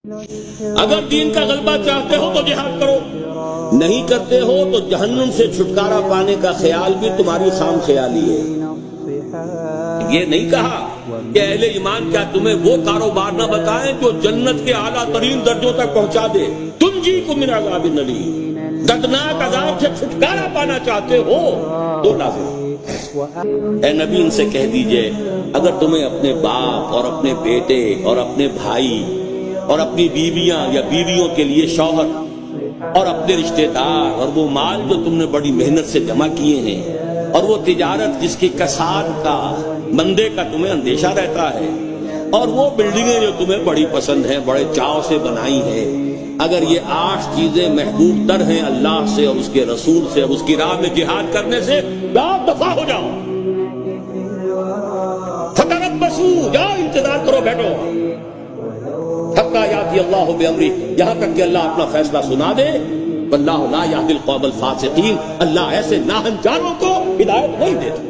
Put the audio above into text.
اگر دین کا غلبہ چاہتے ہو تو جہاد کرو، نہیں کرتے ہو تو جہنم سے چھٹکارا پانے کا خیال بھی تمہاری خام خیالی ہے۔ یہ نہیں کہا کہ اہل ایمان کیا تمہیں وہ کاروبار نہ بتائیں جو جنت کے اعلیٰ ترین درجوں تک پہنچا دے، تنجیکم من عذاب الیم، دردناک عذاب سے چھٹکارا پانا چاہتے ہو تو لازم۔ اے نبی ان سے کہہ دیجئے اگر تمہیں اپنے باپ اور اپنے بیٹے اور اپنے بھائی اور اپنی بیویاں یا بیویوں کے لیے شوہر اور اپنے رشتہ دار اور وہ مال جو تم نے بڑی محنت سے جمع کیے ہیں اور وہ تجارت جس کی کساد کا مندے کا تمہیں اندیشہ رہتا ہے اور وہ بلڈنگیں جو تمہیں بڑی پسند ہیں، بڑے چاؤ سے بنائی ہیں، اگر یہ 8 چیزیں محبوب تر ہیں اللہ سے اور اس کے رسول سے اور اس کی راہ میں جہاد کرنے سے، آپ دفاع ہو جاؤ۔ فتربصوا، جاؤ انتظار کرو، بیٹھو، حتی یاتی اللہ بامرہ، یہاں تک کہ اللہ اپنا فیصلہ سنا دے۔ واللہ لا یہدی القوم الفاسقین، اللہ ایسے ناہنجاروں کو ہدایت نہیں دیتا۔